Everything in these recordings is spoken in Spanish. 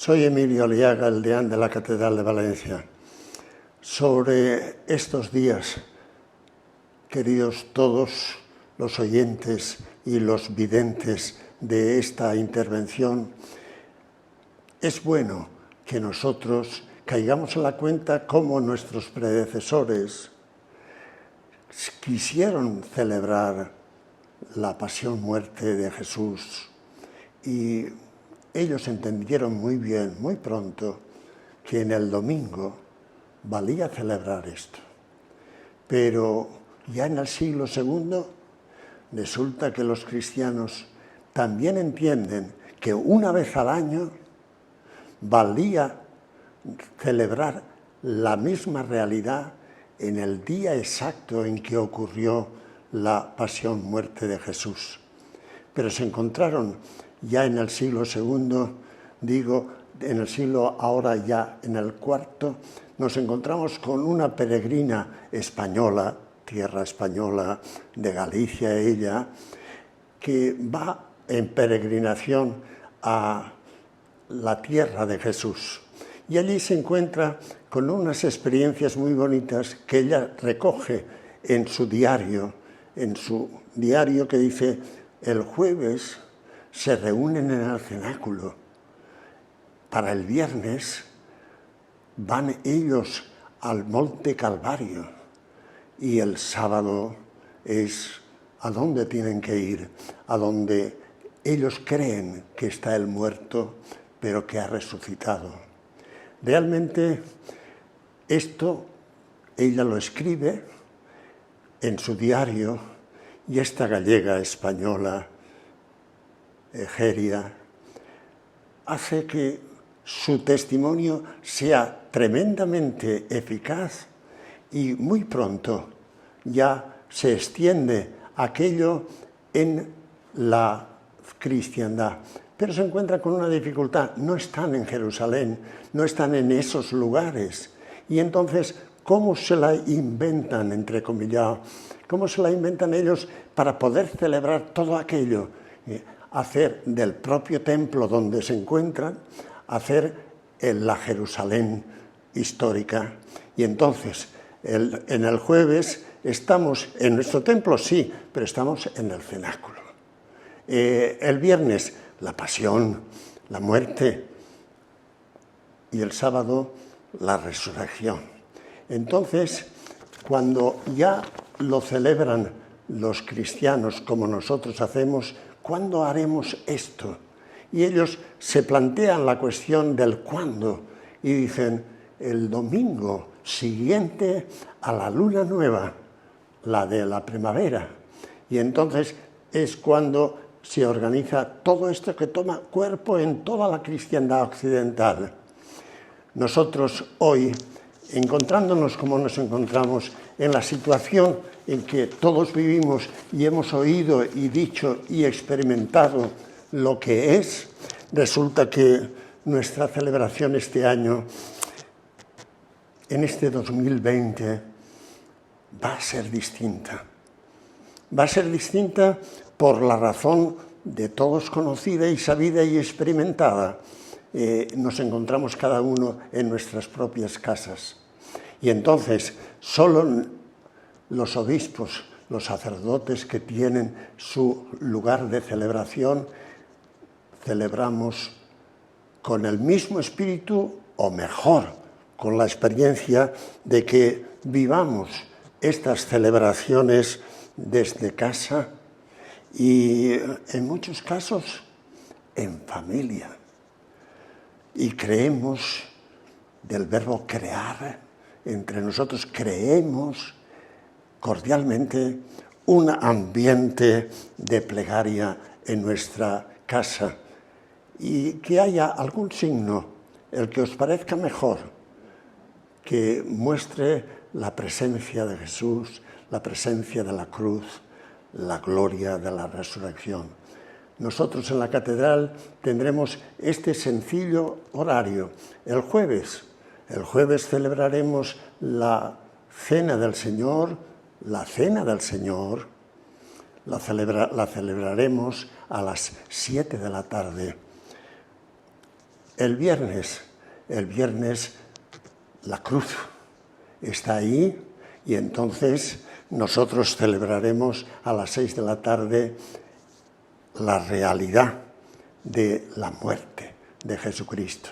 Soy Emilio Aliaga, el deán de la Catedral de Valencia. Sobre estos días, queridos todos los oyentes y los videntes de esta intervención, es bueno que nosotros caigamos en la cuenta cómo nuestros predecesores quisieron celebrar la pasión-muerte de Jesús y ellos entendieron muy bien, muy pronto, que en el domingo valía celebrar esto. Pero ya en el siglo II resulta que los cristianos también entienden que una vez al año valía celebrar la misma realidad en el día exacto en que ocurrió la pasión-muerte de Jesús. Pero se encontraron ya en el siglo II, en el siglo ahora ya en el IV, nos encontramos con una peregrina española, tierra española, de Galicia ella, que va en peregrinación a la tierra de Jesús. Y allí se encuentra con unas experiencias muy bonitas que ella recoge en su diario que dice: el jueves se reúnen en el cenáculo, para el viernes van ellos al Monte Calvario y el sábado es a donde tienen que ir, a donde ellos creen que está el muerto, pero que ha resucitado. Realmente esto ella lo escribe en su diario y esta gallega española, Egeria, hace que su testimonio sea tremendamente eficaz y muy pronto ya se extiende aquello en la cristiandad. Pero se encuentra con una dificultad: no están en Jerusalén, no están en esos lugares. Y entonces, ¿cómo se la inventan, entrecomillado? ¿Cómo se la inventan ellos para poder celebrar todo aquello? Hacer del propio templo donde se encuentran, hacer en la Jerusalén histórica. Y entonces, en el jueves, estamos en nuestro templo, sí, pero estamos en el cenáculo. El viernes, la pasión, la muerte, y el sábado, la resurrección. Entonces, cuando ya lo celebran los cristianos como nosotros hacemos, ¿cuándo haremos esto? Y ellos se plantean la cuestión del cuándo y dicen: el domingo siguiente a la luna nueva, la de la primavera. Y entonces es cuando se organiza todo esto que toma cuerpo en toda la cristiandad occidental. Nosotros hoy, encontrándonos como nos encontramos, en la situación en que todos vivimos y hemos oído y dicho y experimentado lo que es, resulta que nuestra celebración este año, en este 2020, va a ser distinta. Va a ser distinta por la razón de todos conocida y sabida y experimentada. Nos encontramos cada uno en nuestras propias casas. Y entonces, solo los obispos, los sacerdotes que tienen su lugar de celebración, celebramos con el mismo espíritu, o mejor, con la experiencia de que vivamos estas celebraciones desde casa y, en muchos casos, en familia. Y creemos del verbo crear. Entre nosotros creemos cordialmente un ambiente de plegaria en nuestra casa, y que haya algún signo, el que os parezca mejor, que muestre la presencia de Jesús, la presencia de la cruz, la gloria de la resurrección. Nosotros en la catedral tendremos este sencillo horario. El jueves celebraremos la Cena del Señor. La Cena del Señor la celebraremos a las 7 de la tarde. el viernes la cruz está ahí y entonces nosotros celebraremos a las 6 de la tarde la realidad de la muerte de Jesucristo.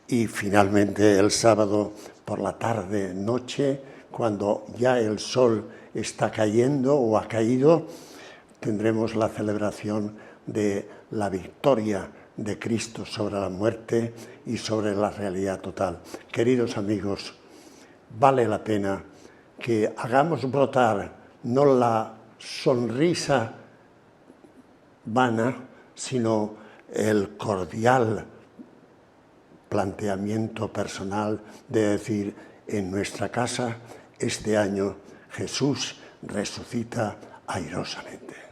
Y finalmente el sábado por la tarde, noche, cuando ya el sol está cayendo o ha caído, tendremos la celebración de la victoria de Cristo sobre la muerte y sobre la realidad total. Queridos amigos, vale la pena que hagamos brotar no la sonrisa vana, sino el cordial planteamiento personal de decir, en nuestra casa este año Jesús resucita airosamente.